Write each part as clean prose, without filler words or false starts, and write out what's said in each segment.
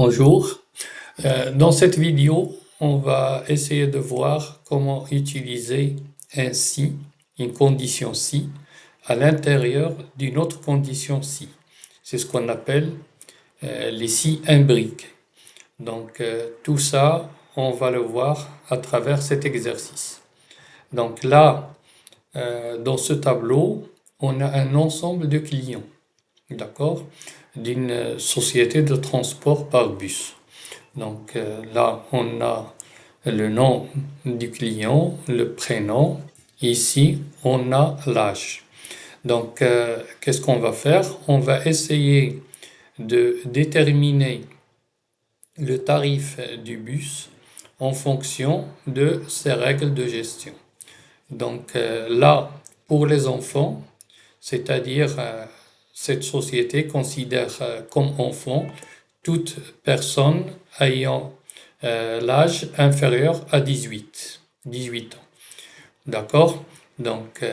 Bonjour. Dans cette vidéo, on va essayer de voir comment utiliser un si, une condition si, à l'intérieur d'une autre condition si. C'est ce qu'on appelle les si imbriqués. Donc tout ça, on va le voir à travers cet exercice. Donc là, dans ce tableau, on a un ensemble de clients, d'accord, d'une société de transport par bus. Donc là, on a le nom du client, le prénom. Ici, on a l'âge. Donc, qu'est-ce qu'on va faire? On va essayer de déterminer le tarif du bus en fonction de ces règles de gestion. Donc là, pour les enfants, c'est-à-dire cette société considère comme enfant toute personne ayant l'âge inférieur à 18 ans. D'accord? Donc,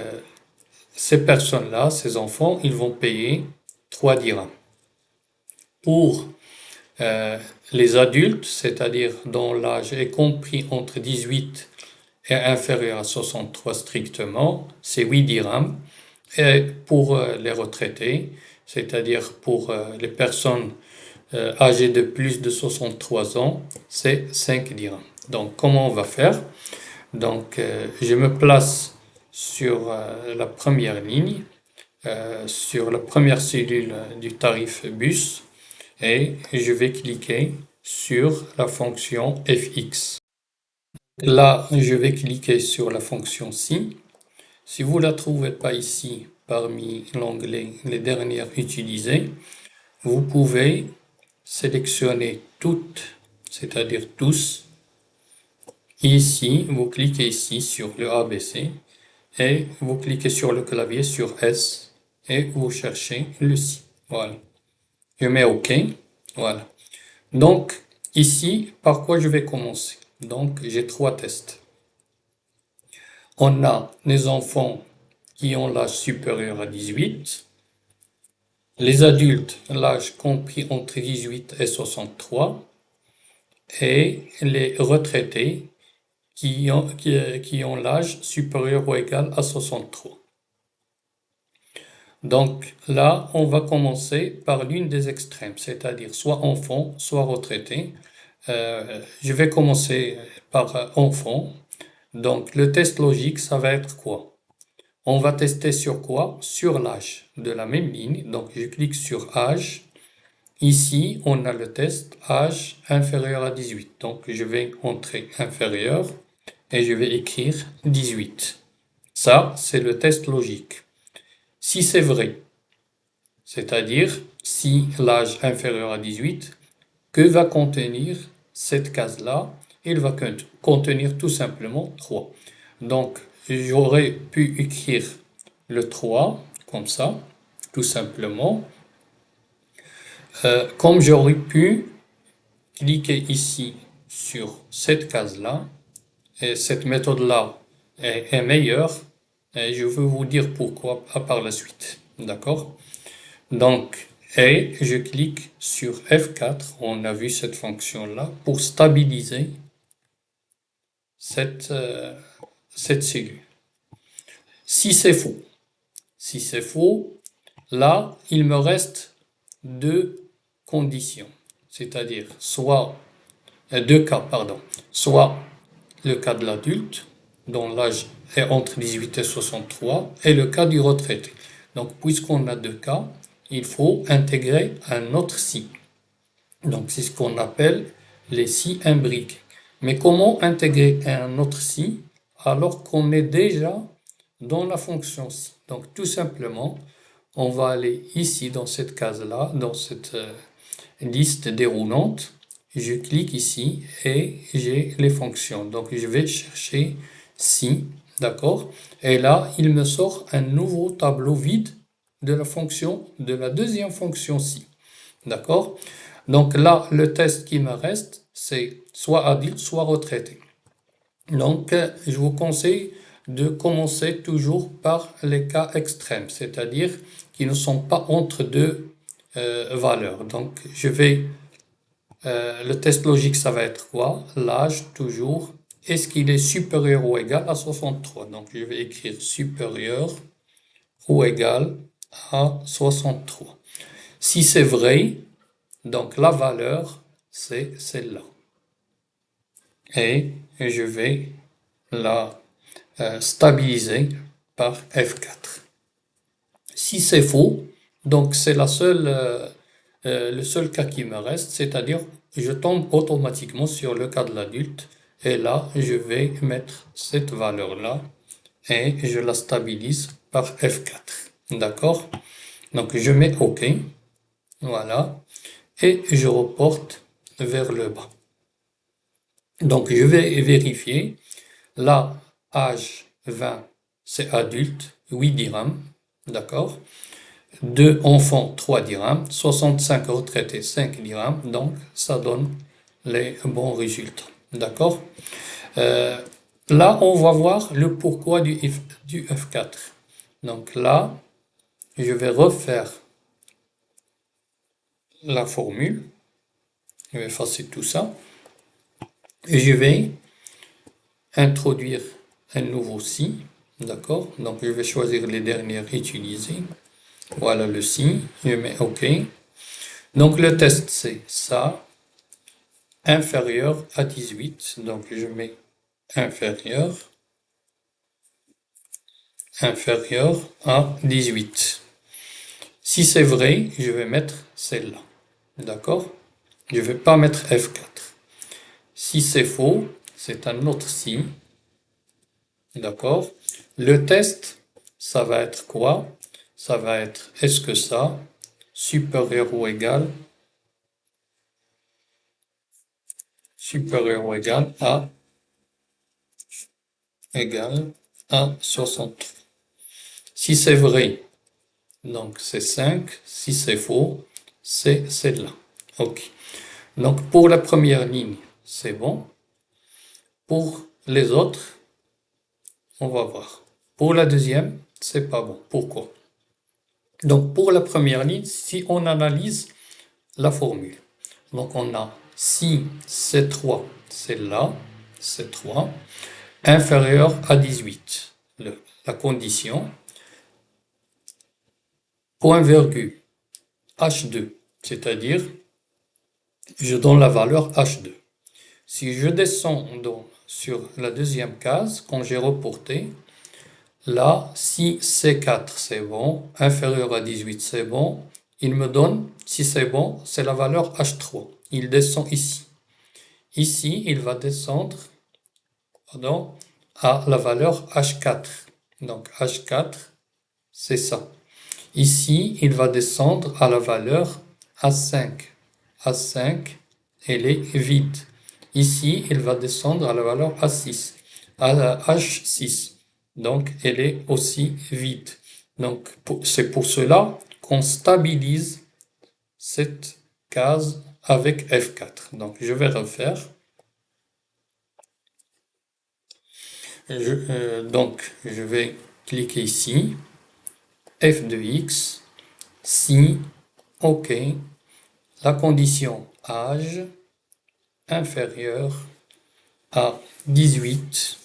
ces personnes-là, ces enfants, ils vont payer 3 dirhams. Pour les adultes, c'est-à-dire dont l'âge est compris entre 18 et inférieur à 63 strictement, c'est 8 dirhams. Et pour les retraités, c'est-à-dire pour les personnes âgées de plus de 63 ans, c'est 5 dirhams. Donc, comment on va faire? Donc, je me place sur la première ligne, sur la première cellule du tarif bus, et je vais cliquer sur la fonction fx. Là, je vais cliquer sur la fonction si. Si vous ne la trouvez pas ici, parmi l'onglet les dernières utilisées, vous pouvez sélectionner toutes, c'est-à-dire tous. Ici, vous cliquez ici sur le ABC et vous cliquez sur le clavier sur S et vous cherchez le si. Voilà. Je mets OK. Voilà. Donc, ici, par quoi je vais commencer? Donc, j'ai 3 tests. On a les enfants qui ont l'âge supérieur à 18, les adultes, l'âge compris entre 18 et 63, et les retraités qui ont l'âge supérieur ou égal à 63. Donc là, on va commencer par l'une des extrêmes, c'est-à-dire soit enfant, soit retraité. Je vais commencer par enfant. Donc le test logique, ça va être quoi? On va tester sur quoi? Sur l'âge de la même ligne. Donc je clique sur âge. Ici, on a le test âge inférieur à 18. Donc je vais entrer inférieur et je vais écrire 18. Ça, c'est le test logique. Si c'est vrai, c'est-à-dire si l'âge inférieur à 18, que va contenir cette case-là? Il va contenir tout simplement 3. Donc, j'aurais pu écrire le 3, comme ça, tout simplement. Comme j'aurais pu cliquer ici sur cette case-là, et cette méthode-là est meilleure, et je vais vous dire pourquoi par la suite. D'accord? Donc, et je clique sur F4, on a vu cette fonction-là, pour stabiliser cette cellule. Si c'est faux, là, il me reste 2 conditions, c'est-à-dire soit 2 cas, pardon, soit le cas de l'adulte, dont l'âge est entre 18 et 63, et le cas du retraité. Donc, puisqu'on a 2 cas, il faut intégrer un autre si. Donc, c'est ce qu'on appelle les si imbriqués. Mais comment intégrer un autre si alors qu'on est déjà dans la fonction si? Donc, tout simplement, on va aller ici dans cette case-là, dans cette liste déroulante. Je clique ici et j'ai les fonctions. Donc, je vais chercher si, d'accord? Et là, il me sort un nouveau tableau vide de la fonction, de la deuxième fonction si, d'accord? Donc là, le test qui me reste, c'est soit adulte, soit retraité. Donc, je vous conseille de commencer toujours par les cas extrêmes, c'est-à-dire qui ne sont pas entre deux valeurs. Donc, je vais Le test logique, ça va être quoi? L'âge, toujours. Est-ce qu'il est supérieur ou égal à 63? Donc, je vais écrire supérieur ou égal à 63. Si c'est vrai, donc la valeur, c'est celle-là. Et je vais la stabiliser par F4. Si c'est faux, donc c'est le seul cas qui me reste, c'est-à-dire je tombe automatiquement sur le cas de l'adulte et là je vais mettre cette valeur-là et je la stabilise par F4. D'accord? Donc je mets OK, voilà, et je reporte vers le bas. Donc je vais vérifier, là, âge 20, c'est adulte, 8 dirhams, d'accord? 2 enfants, 3 dirhams, 65 retraités, 5 dirhams, donc ça donne les bons résultats. D'accord? Là, on va voir le pourquoi du F4. Donc là, je vais refaire la formule. Je vais effacer tout ça. Et je vais introduire un nouveau si. D'accord? Donc je vais choisir les dernières utilisées. Voilà le si. Je mets OK. Donc le test c'est ça. Inférieur à 18, donc je mets inférieur à 18. Si c'est vrai, je vais mettre celle-là, d'accord? Je ne vais pas mettre F4. Si c'est faux, c'est un autre si, d'accord? Le test, ça va être quoi? Ça va être est-ce que ça, supérieur ou égal à 60. Si c'est vrai, donc c'est 5. Si c'est faux, c'est celle-là. OK. Donc pour la première ligne, c'est bon. Pour les autres, on va voir. Pour la deuxième, c'est pas bon. Pourquoi? Donc pour la première ligne, si on analyse la formule, donc on a si C3, celle-là, C3, inférieur à 18, la condition, point virgule, H2, c'est-à-dire je donne la valeur H2. Si je descends donc sur la deuxième case, quand j'ai reporté, là, si C4 c'est bon, inférieur à 18 c'est bon, il me donne, si c'est bon, c'est la valeur H3. Il descend ici. Ici, il va descendre pardon, à la valeur H4. Donc H4, c'est ça. Ici, il va descendre à la valeur A5. A5, elle est vide. Ici, il va descendre à la valeur A6, à la H6. Donc, elle est aussi vide. Donc, c'est pour cela qu'on stabilise cette case avec F4. Donc, je vais refaire. Donc, je vais cliquer ici. F de X, si, OK. La condition âge inférieur à 18.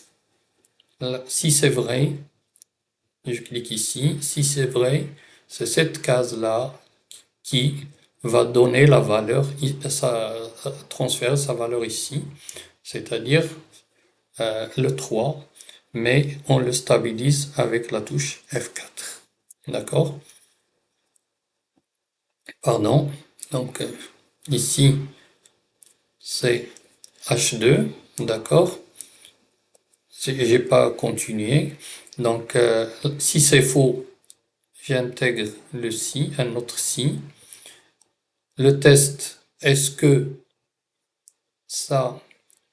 Si c'est vrai, je clique ici. Si c'est vrai, c'est cette case-là qui va donner la valeur, transférer sa valeur ici, c'est-à-dire le 3, mais on le stabilise avec la touche F4. D'accord? Pardon. Donc ici, c'est H2, d'accord? J'ai pas continué. Donc, si c'est faux, j'intègre le si, un autre si. Le test, est-ce que ça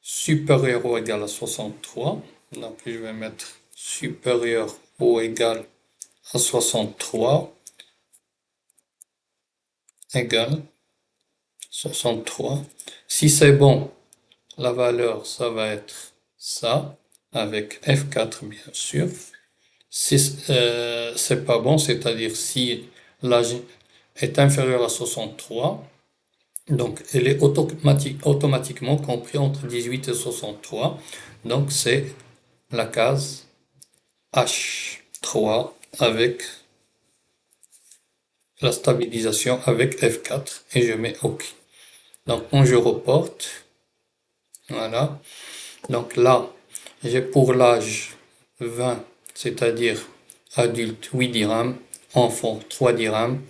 supérieur ou égal à 63? Donc, je vais mettre supérieur ou égal à 63 égale 63. Si c'est bon, la valeur, ça va être ça, avec F4 bien sûr. Si c'est pas bon, c'est-à-dire si l'âge est inférieur à 63, Donc, elle est automatiquement comprise entre 18 et 63. Donc, c'est la case H3 avec la stabilisation avec F4 et je mets OK. Donc, quand je reporte, voilà. Donc là, j'ai pour l'âge 20, c'est-à-dire adulte 8 dirhams, enfant 3 dirhams,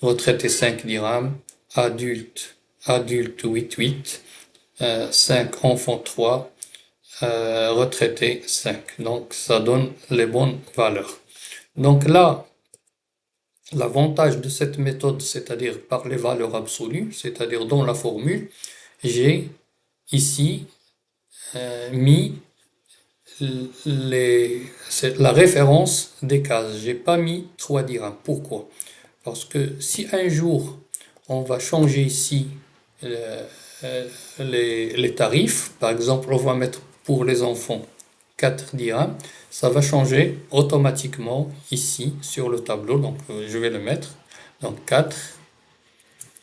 retraité 5 dirhams, adulte 8, 5 enfants 3, retraité 5. Donc ça donne les bonnes valeurs. Donc là, l'avantage de cette méthode, c'est-à-dire par les valeurs absolues, c'est-à-dire dans la formule, j'ai ici mis c'est la référence des cases. J'ai pas mis 3 dirhams. Pourquoi? Parce que si un jour on va changer ici les tarifs, par exemple on va mettre pour les enfants 4 dirhams, ça va changer automatiquement ici sur le tableau. Donc je vais le mettre. Donc 4,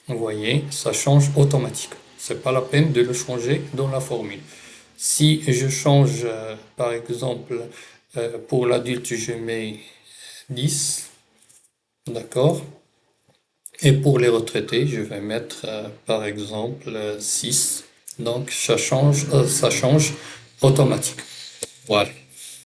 vous voyez, ça change automatiquement. C'est pas la peine de le changer dans la formule. Si je change, par exemple, pour l'adulte, je mets 10, d'accord? Et pour les retraités, je vais mettre, par exemple, 6. Donc, ça change automatique. Voilà.